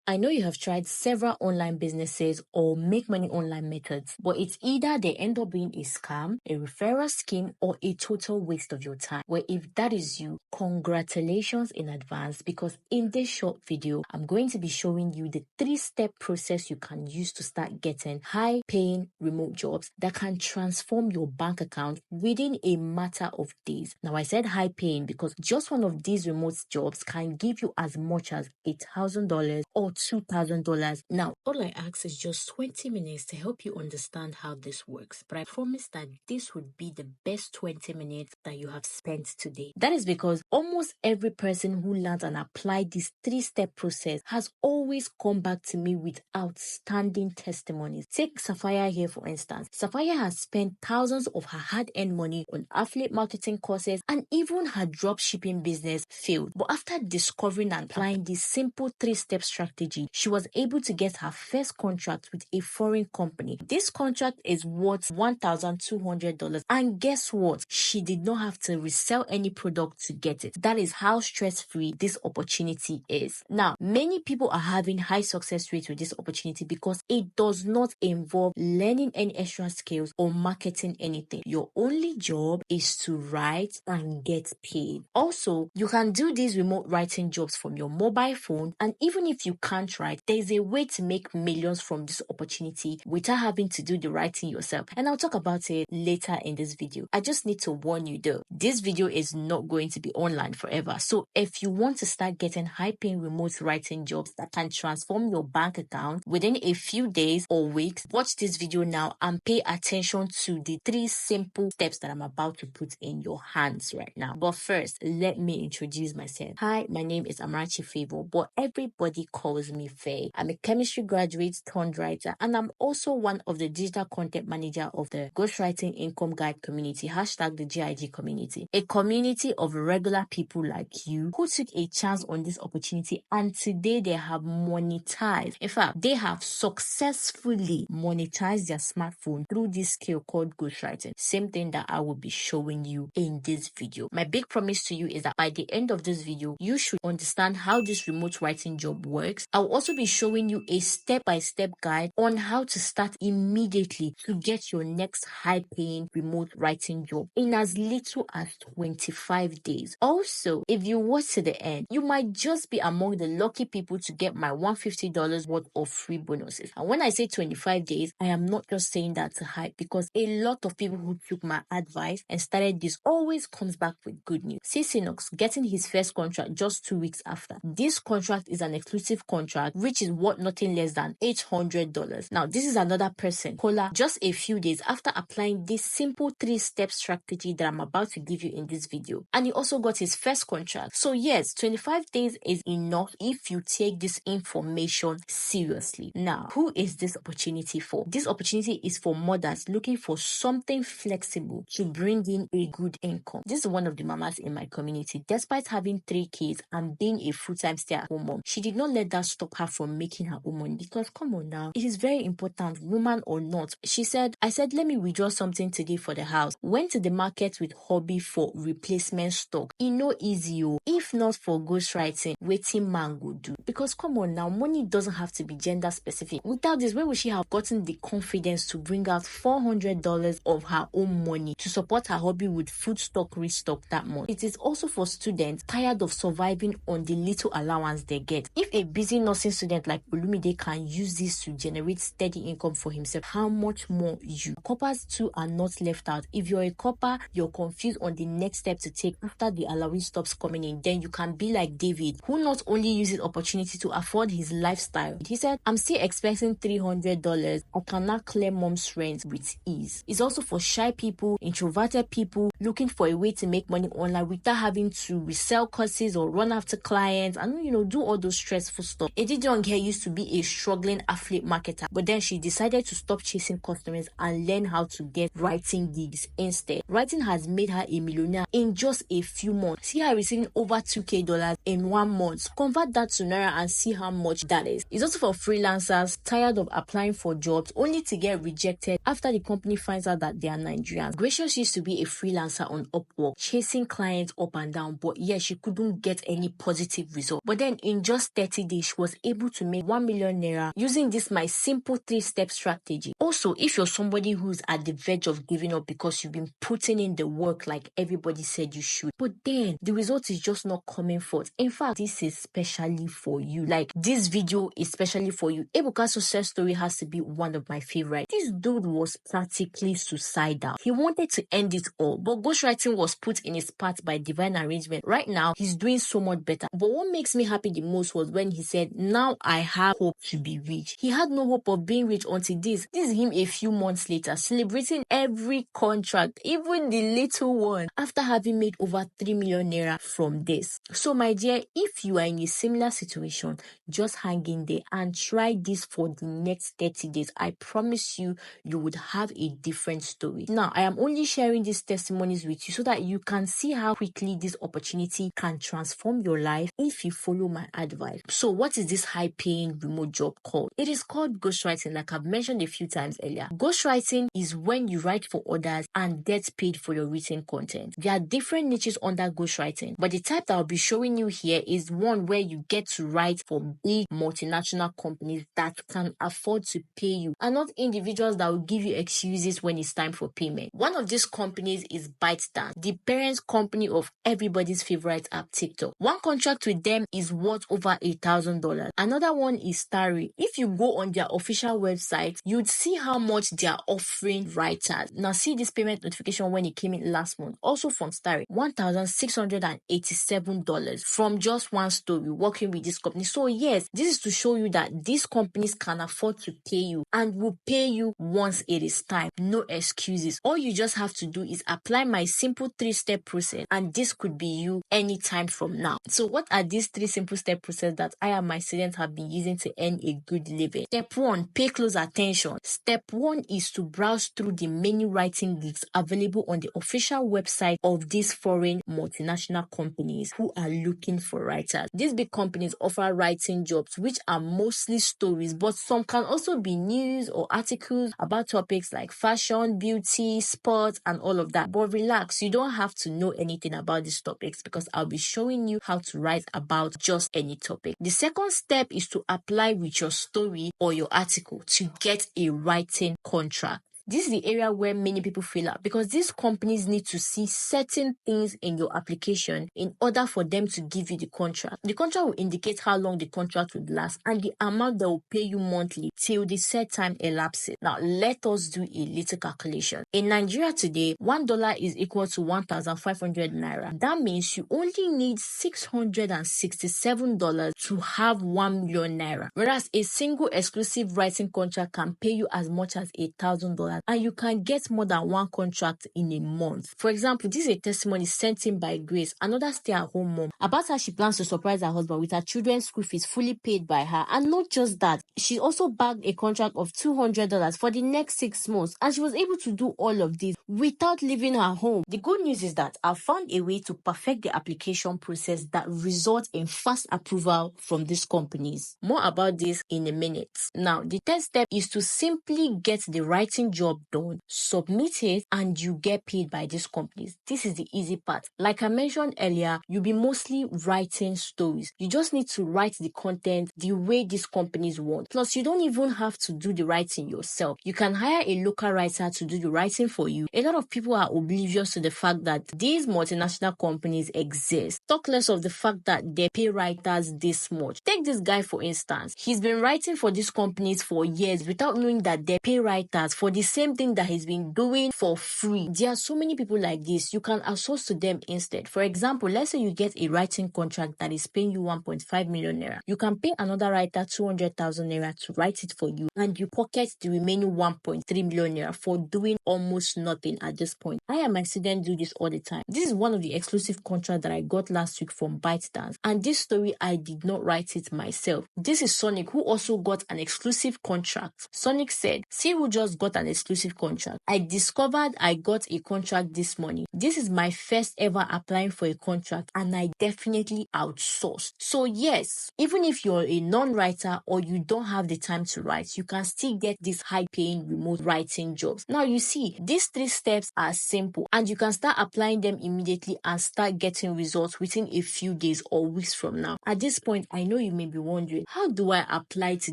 I know you have tried several online businesses or make money online methods, but it's either they end up being a scam, a referral scheme, or a total waste of your time. Well, if that is you, congratulations in advance, because in this short video, I'm going to be showing you the 3-step process you can use to start getting high-paying remote jobs that can transform your bank account within a matter of days. Now, I said high-paying because just one of these remote jobs can give you as much as $8,000 or $2,000. Now, all I ask is just 20 minutes to help you understand how this works. But I promise that this would be the best 20 minutes that you have spent today. That is because almost every person who learns and applies this 3-step process has always come back to me with outstanding testimonies. Take Sapphire here, for instance. Sapphire has spent thousands of her hard-earned money on affiliate marketing courses, and even her drop shipping business failed. But after discovering and applying this simple 3-step strategy, she was able to get her first contract with a foreign company. This contract is worth $1,200, and guess what? She did not have to resell any product to get it. That is how stress-free this opportunity is. Now, many people are having high success rates with this opportunity because it does not involve learning any extra skills or marketing anything. Your only job is to write and get paid. Also, you can do these remote writing jobs from your mobile phone, and even if you can't write, there's a way to make millions from this opportunity without having to do the writing yourself. And I'll talk about it later in this video. I just need to warn you though, this video is not going to be online forever. So if you want to start getting high-paying remote writing jobs that can transform your bank account within a few days or weeks, watch this video now and pay attention to the 3 simple steps that I'm about to put in your hands right now. But first, let me introduce myself. Hi, my name is Amarachi Favor, but everybody calls me Faye. I'm a chemistry graduate turned writer, and I'm also one of the digital content manager of the Ghostwriting Income Guide community, hashtag the GIG community, a community of regular people like you who took a chance on this opportunity, and today they have monetized. In fact, they have successfully monetized their smartphone through this skill called ghostwriting. Same thing that I will be showing you in this video. My big promise to you is that by the end of this video, you should understand how this remote writing job works. I'll also be showing you a step-by-step guide on how to start immediately to get your next high-paying remote writing job in as little as 25 days. Also, if you watch to the end, you might just be among the lucky people to get my $150 worth of free bonuses. And when I say 25 days, I am not just saying that to hype, because a lot of people who took my advice and started this always comes back with good news. See Sinox getting his first contract just 2 weeks after. This contract is an exclusive contract which is worth nothing less than $800. Now, this is another person, Kola, just a few days after applying this simple 3-step strategy that I'm about to give you in this video. And he also got his first contract. So yes, 25 days is enough if you take this information seriously. Now, who is this opportunity for? This opportunity is for mothers looking for something flexible to bring in a good income. This is one of the mamas in my community. Despite having 3 kids and being a full-time stay-at-home mom, she did not let that stop her from making her own money, because come on now, it is very important, woman or not. She said, I said, let me withdraw something today for the house. Went to the market with hobby for replacement stock. It no easy, oh. If not for ghostwriting, waiting man go do. Because come on now, money doesn't have to be gender specific. Without this, where would she have gotten the confidence to bring out $400 of her own money to support her hobby with food stock restock that month? It is also for students tired of surviving on the little allowance they get. If a busy nursing student like Olumide can use this to generate steady income for himself, how much more you? Coppers too are not left out. If you're a copper, you're confused on the next step to take after the allowance stops coming in, then you can be like David, who not only uses opportunity to afford his lifestyle. He said, I'm still expecting $300. I cannot clear mom's rent with ease. It's also for shy people, introverted people looking for a way to make money online without having to resell courses or run after clients and, do all those stressful stuff. Eddie Young here used to be a struggling affiliate marketer, but then she decided to stop chasing customers and learn how to get writing gigs instead. Writing has made her a millionaire in just a few months. See her receiving over $2,000 in 1 month. Convert that to Naira and see how much that is. It's also for freelancers tired of applying for jobs only to get rejected after the company finds out that they are Nigerians. Gracious used to be a freelancer on Upwork, chasing clients up and down, but yeah, she couldn't get any positive result. But then in just 30 days, she which was able to make 1 million naira using this my simple 3-step strategy. Also, if you're somebody who's at the verge of giving up because you've been putting in the work like everybody said you should, but then the result is just not coming forth. In fact, this is specially for you. Like, this video is specially for you. Ebuka's success story has to be one of my favorites. This dude was practically suicidal. He wanted to end it all, but ghostwriting was put in his path by divine arrangement. Right now, he's doing so much better. But what makes me happy the most was when he said, now I have hope to be rich. He had no hope of being rich until this is him a few months later, celebrating every contract, even the little one, after having made over 3 million naira from this. So my dear, if you are in a similar situation, just hang in there and try this for the next 30 days. I promise you, you would have a different story. Now, I am only sharing these testimonies with you so that you can see how quickly this opportunity can transform your life if you follow my advice. So what is this high-paying remote job called? It is called ghostwriting, like I've mentioned a few times earlier. Ghostwriting is when you write for others and get paid for your written content. There are different niches under ghostwriting, but the type that I'll be showing you here is one where you get to write for big multinational companies that can afford to pay you, and not individuals that will give you excuses when it's time for payment. One of these companies is ByteDance, the parent company of everybody's favorite app, TikTok. One contract with them is worth over $1,000. Another one is Starry. If you go on their official website, you'd see how much they are offering writers. Now see this payment notification when it came in last month, also from Starry, $1,687 from just one story working with this company. So yes, this is to show you that these companies can afford to pay you and will pay you once it is time. No excuses. All you just have to do is apply my simple 3-step process, and this could be you anytime from now. So what are these 3 simple step process that I and my students have been using to earn a good living? Step 1, pay close attention. Step 1 is to browse through the many writing gigs available on the official website of these foreign multinational companies who are looking for writers. These big companies offer writing jobs which are mostly stories, but some can also be news or articles about topics like fashion, beauty, sports, and all of that. But relax, you don't have to know anything about these topics because I'll be showing you how to write about just any topic. The second step is to apply with your story or your article to get a writing contract. This is the area where many people fail out because these companies need to see certain things in your application in order for them to give you the contract. The contract will indicate how long the contract would last and the amount they will pay you monthly till the set time elapses. Now, let us do a little calculation. In Nigeria today, $1 is equal to 1,500 naira. That means you only need $667 to have 1 million naira. Whereas a single exclusive writing contract can pay you as much as $1,000. And you can get more than one contract in a month. For example, this is a testimony sent in by Grace, another stay-at-home mom, about how she plans to surprise her husband with her children's school fees fully paid by her. And not just that, she also bagged a contract of $200 for the next 6 months, and she was able to do all of this without leaving her home. The good news is that I found a way to perfect the application process that results in fast approval from these companies. More about this in a minute. Now, the third step is to simply get the writing job done, submit it, and you get paid by these companies. This is the easy part. Like I mentioned earlier, you'll be mostly writing stories. You just need to write the content the way these companies want. Plus, you don't even have to do the writing yourself. You can hire a local writer to do the writing for you. A lot of people are oblivious to the fact that these multinational companies exist. Talk less of the fact that they pay writers this much. Take this guy for instance. He's been writing for these companies for years without knowing that they pay writers for the same thing that he's been doing for free. There are so many people like this. You can outsource to them instead. For example, let's say you get a writing contract that is paying you 1.5 million naira. You can pay another writer 200,000 naira to write it for you, and you pocket the remaining 1.3 million naira for doing almost nothing at this point. I and my students do this all the time. This is one of the exclusive contracts that I got last week from ByteDance, and this story I did not write it myself. This is Sonic, who also got an exclusive contract. Sonic said, "See who just got an exclusive exclusive contract. I discovered I got a contract this morning. This is my first ever applying for a contract, and I definitely outsourced. So yes, even if you're a non-writer or you don't have the time to write, you can still get these high-paying remote writing jobs. Now you see, these 3 steps are simple and you can start applying them immediately and start getting results within a few days or weeks from now. At this point, I know you may be wondering, how do I apply to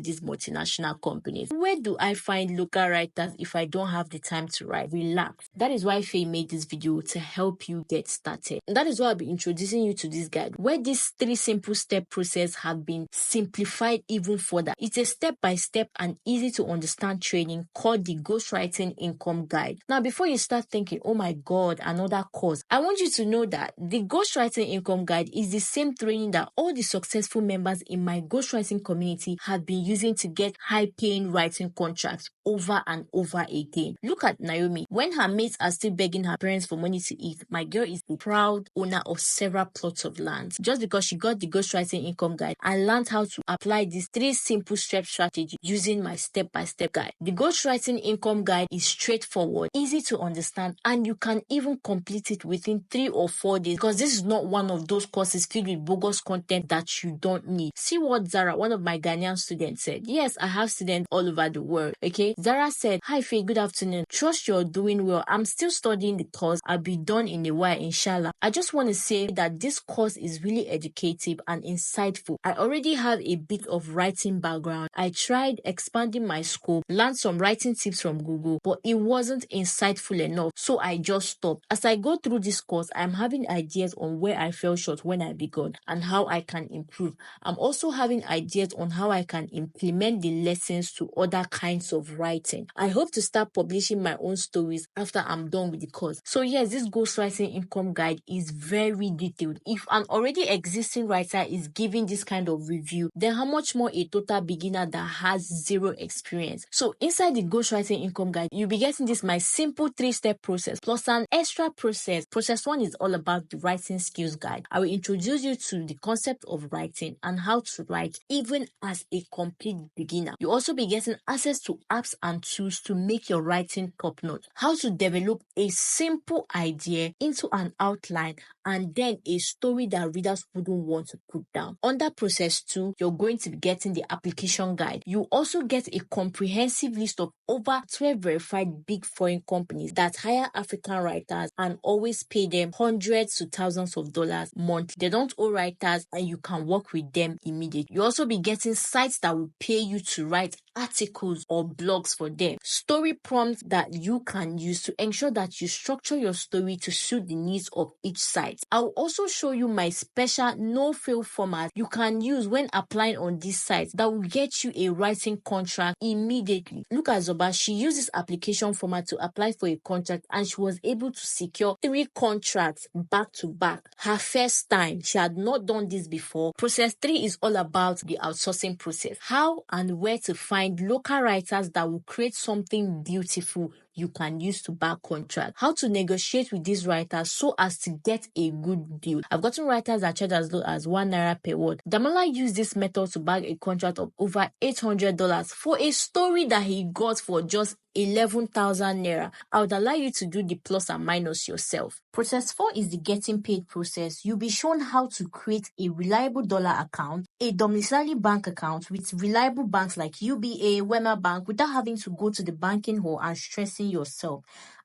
these multinational companies? Where do I find local writers if I don't have the time to write? Relax. That is why Faye made this video, to help you get started. And that is why I'll be introducing you to this guide, where these 3 simple step process have been simplified even further. It's a step-by-step and easy to understand training called the Ghostwriting Income Guide. Now, before you start thinking, oh my God, another course, I want you to know that the Ghostwriting Income Guide is the same training that all the successful members in my ghostwriting community have been using to get high-paying writing contracts over and over again. Look at Naomi. When her mates are still begging her parents for money to eat, my girl is a proud owner of several plots of land just because she got the Ghostwriting Income Guide and learned how to apply these 3 simple step strategies using my step-by-step guide. The Ghostwriting Income Guide is straightforward, easy to understand, and you can even complete it within 3 or 4 days, because this is not one of those courses filled with bogus content that you don't need. See what Zara, one of my Ghanaian students, said. Yes, I have students all over the world. Okay, Zara said, "Hi Faye, good afternoon. Trust you're doing well. I'm still studying the course. I'll be done in a while, inshallah. I just want to say that this course is really educative and insightful. I already have a bit of writing background. I tried expanding my scope, learned some writing tips from Google, but it wasn't insightful enough, so I just stopped. As I go through this course, I'm having ideas on where I fell short when I began and how I can improve. I'm also having ideas on how I can implement the lessons to other kinds of writing. I hope to start publishing my own stories after I'm done with the course." So yes, this Ghostwriting Income Guide is very detailed. If an already existing writer is giving this kind of review, then how much more a total beginner that has zero experience? So inside the Ghostwriting Income Guide, you'll be getting this my simple 3-step process plus an extra process. Process 1 is all about the writing skills guide. I will introduce you to the concept of writing and how to write even as a complete beginner. You'll also be getting access to apps and tools to make your writing top-notch. How to develop a simple idea into an outline and then a story that readers wouldn't want to put down. Under process 2, you're going to be getting the application guide. You also get a comprehensive list of over 12 verified big foreign companies that hire African writers and always pay them hundreds to thousands of dollars monthly. They don't owe writers and you can work with them immediately. You also be getting sites that will pay you to write articles or blogs for them. Story prompts that you can use to ensure that you structure your story to suit the needs of each site. I'll also show you my special no-fail format you can use when applying on these sites that will get you a writing contract immediately. Look at Zoba, she used this application format to apply for a contract and she was able to secure 3 contracts back to back. Her first time, she had not done this before. Process 3 is all about the outsourcing process. How and where to find local writers that will create something beautiful you can use to back contract. How to negotiate with these writers so as to get a good deal. I've gotten writers that charge as low as 1 naira per word. Damola used this method to bag a contract of over $800 for a story that he got for just 11,000 naira. I would allow you to do the plus and minus yourself. Process 4 is the getting paid process. You'll be shown how to create a reliable dollar account, a domiciliary bank account with reliable banks like UBA, Wema Bank, without having to go to the banking hall and stressing yourself.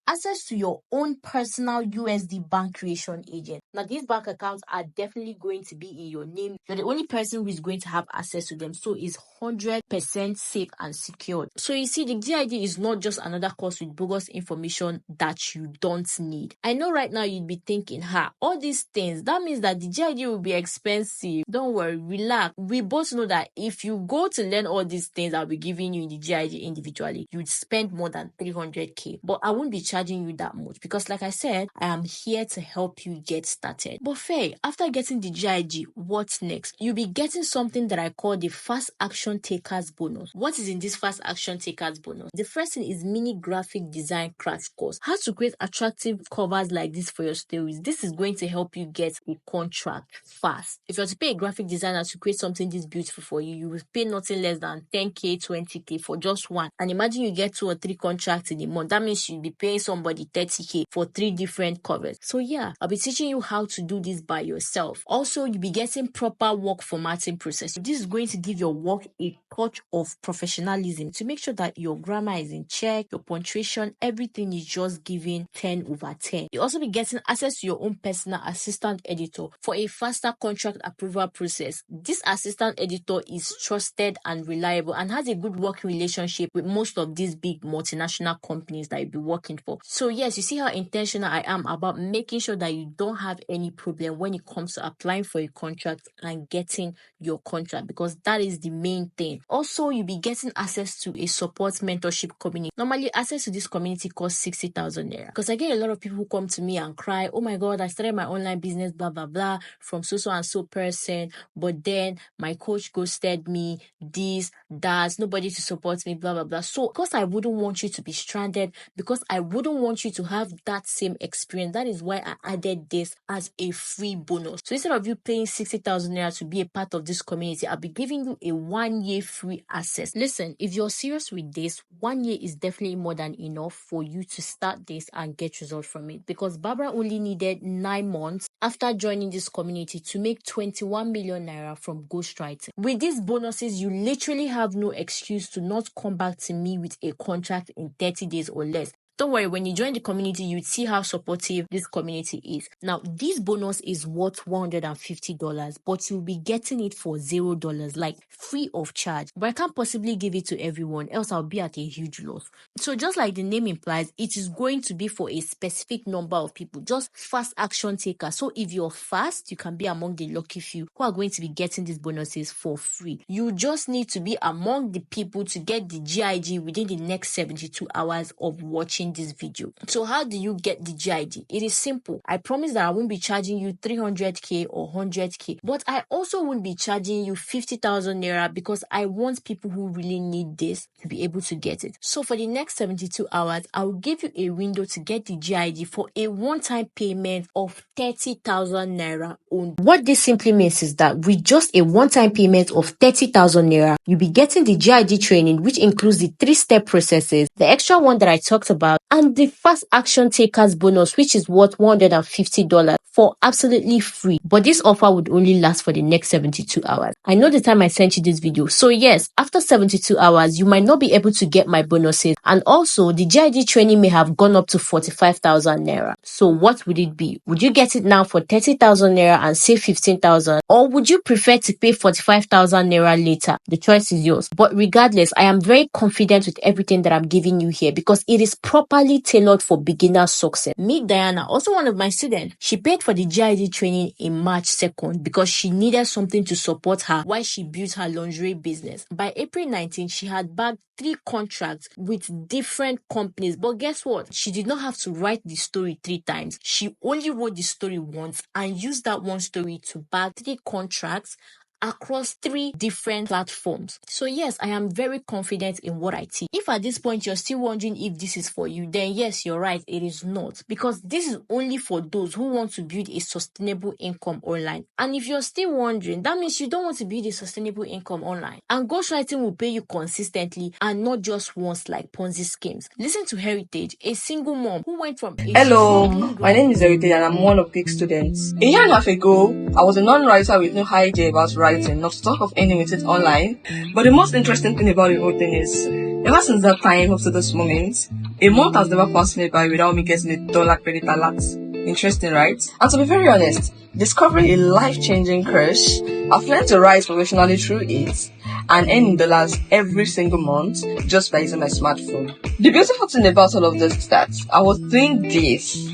Access to your own personal USD bank creation agent. Now, these bank accounts are definitely going to be in your name. You're the only person who is going to have access to them, so it's 100% safe and secured. So you see, the GID is not just another course with bogus information that you don't need. I know right now you'd be thinking, all these things, that means that the GID will be expensive. Don't worry, relax. We both know that if you go to learn all these things I'll be giving you in the GID individually, you'd spend more than 300k. But I won't be charging charging you that much because, like I said, I am here to help you get started. But Faye, after getting the GIG, what's next? You'll be getting something that I call the Fast Action Takers bonus. What is in this Fast Action Takers bonus? The first thing is mini graphic design crash course. How to create attractive covers like this for your stories. This is going to help you get a contract fast. If you're to pay a graphic designer to create something this beautiful for you, you will pay nothing less than 10k, 20k for just one. And imagine you get 2 or 3 contracts in a month. That means you'll be paying somebody 30k for 3 different covers. So yeah, I'll be teaching you how to do this by yourself. Also, you'll be getting proper work formatting process. This is going to give your work a touch of professionalism to make sure that your grammar is in check, your punctuation, everything is just given 10 over 10. You'll also be getting access to your own personal assistant editor for a faster contract approval process. This assistant editor is trusted and reliable and has a good working relationship with most of these big multinational companies that you'll be working for. So yes, you see how intentional I am about making sure that you don't have any problem when it comes to applying for a contract and getting your contract, because that is the main thing. Also, you'll be getting access to a support mentorship community. Normally, access to this community costs 60,000 naira. Because I get a lot of people who come to me and cry, oh my God, I started my online business, blah, blah, blah, from so and so person, but then my coach ghosted me, this, that, nobody to support me, blah, blah, blah. So, because I wouldn't want you to be stranded, because I wouldn't want you to have that same experience, that is why I added this as a free bonus. So instead of you paying 60,000 naira to be a part of this community, I'll be giving you a 1 year free access. Listen, if you're serious with this, 1 year is definitely more than enough for you to start this and get results from it, because Barbara only needed 9 months after joining this community to make 21 million naira from ghostwriting. With these bonuses, you literally have no excuse to not come back to me with a contract in 30 days or less. Don't worry, when you join the community, you'd see how supportive this community is. Now, this bonus is worth $150, but you'll be getting it for $0, like free of charge. But I can't possibly give it to everyone, else I'll be at a huge loss. So just like the name implies, it is going to be for a specific number of people, just fast action takers. So if you're fast, you can be among the lucky few who are going to be getting these bonuses for free. You just need to be among the people to get the GIG within the next 72 hours of watching this video. So how do you get the GIG? It is simple. I promise that I won't be charging you 300k or 100k, but I also won't be charging you 50,000 naira because I want people who really need this to be able to get it. So for the next 72 hours, I will give you a window to get the GIG for a one-time payment of 30,000 naira only. What this simply means is that with just a one-time payment of 30,000 naira, you'll be getting the GIG training, which includes the 3-step processes, the extra one that I talked about, and the fast action takers bonus, which is worth $150 for absolutely free. But this offer would only last for the next 72 hours. I know the time I sent you this video. So yes, after 72 hours, you might not be able to get my bonuses. And also, the GIG training may have gone up to 45,000 naira. So what would it be? Would you get it now for 30,000 naira and save 15,000? Or would you prefer to pay 45,000 naira later? The choice is yours. But regardless, I am very confident with everything that I'm giving you here because it is properly tailored for beginner success. Meet Diana, also one of my students. She paid for the GID training in March 2nd because she needed something to support her while she built her lingerie business. By April 19th, she had bagged 3 contracts with different companies. But guess what? She did not have to write the story 3 times. She only wrote the story once and used that one story to bag 3 contracts across 3 different platforms. So yes, I am very confident in what I teach. If at this point you're still wondering if this is for you, then yes, you're right, it is not. Because this is only for those who want to build a sustainable income online. And if you're still wondering, that means you don't want to build a sustainable income online. And ghostwriting will pay you consistently and not just once like Ponzi schemes. Listen to Heritage, a single mom who went from Hello, my name is Heritage and I'm one of Peak students. A year and a half ago, I was a non-writer with no idea about writing, not to talk of earning with it online. But the most interesting thing about the whole thing is, ever since that time up to this moment, a month has never passed me by without me getting a dollar credit alert. Interesting, right? And to be very honest, discovering a life-changing course, I've learned to write professionally through it and earning dollars every single month just by using my smartphone. The beautiful thing about all of this is that I was doing this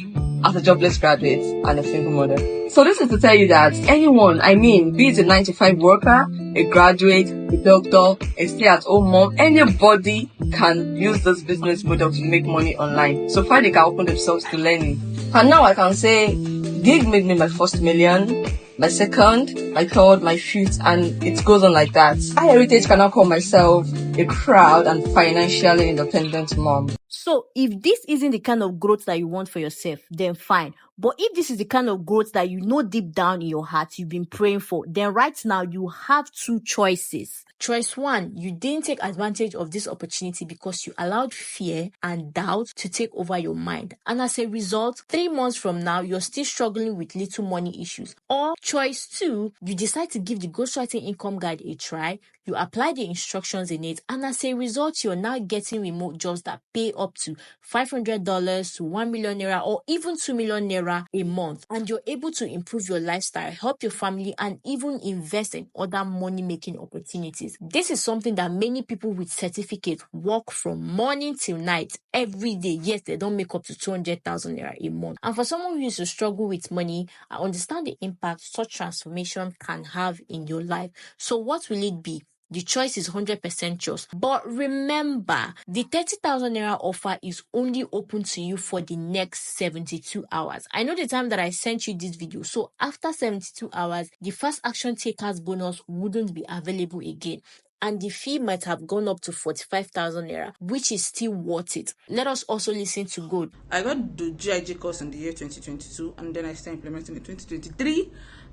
as a jobless graduate and a single mother. So this is to tell you that anyone, be it a 9 to 5 worker, a graduate, a doctor, a stay-at-home mom, anybody can use this business model to make money online. So far they can open themselves to learning. And now I can say, gig made me my first million, my second, my third, my fifth, and it goes on like that. I Heritage can now call myself a proud and financially independent mom. So if this isn't the kind of growth that you want for yourself, then fine. But if this is the kind of growth that you know deep down in your heart you've been praying for, then right now you have two choices. Choice one, you didn't take advantage of this opportunity because you allowed fear and doubt to take over your mind. And as a result, 3 months from now, you're still struggling with little money issues. Or choice two, you decide to give the Ghostwriting Income Guide a try, you apply the instructions in it, and as a result, you're now getting remote jobs that pay up to $500 to 1 million naira or even 2 million naira a month. And you're able to improve your lifestyle, help your family, and even invest in other money-making opportunities. This is something that many people with certificates work from morning till night every day. Yes, they don't make up to 200,000 naira a month. And for someone who used to struggle with money, I understand the impact such transformation can have in your life. So what will it be? The choice is 100% yours. But remember, the 30,000 naira offer is only open to you for the next 72 hours. I know the time that I sent you this video. So after 72 hours, the fast action takers bonus wouldn't be available again. And the fee might have gone up to 45,000 naira, which is still worth it. Let us also listen to Gold. I got the GIG course in the year 2022, and then I started implementing in 2023.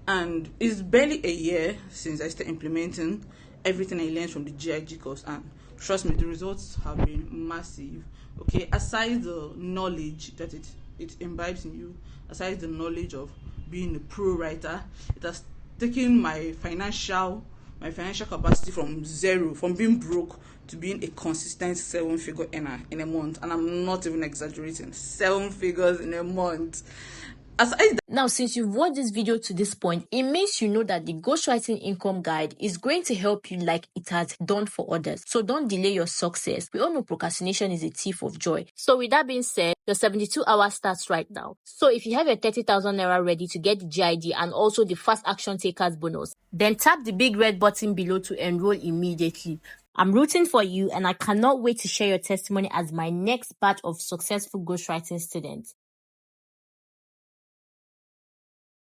And it's barely a year since I started implementing everything I learned from the GIG course, and trust me, the results have been massive. Okay, aside the knowledge that it imbibes in you, aside the knowledge of being a pro writer, it has taken my financial capacity from zero, from being broke to being a consistent 7-figure earner in a month. And I'm not even exaggerating, 7 figures in a month. Now, since you've watched this video to this point, it means you know that the Ghostwriting Income Guide is going to help you like it has done for others. So don't delay your success. We all know procrastination is a thief of joy. So with that being said, your 72 hours starts right now. So if you have your 30,000 naira ready to get the GID and also the fast action takers bonus, then tap the big red button below to enroll immediately. I'm rooting for you and I cannot wait to share your testimony as my next batch of successful ghostwriting students.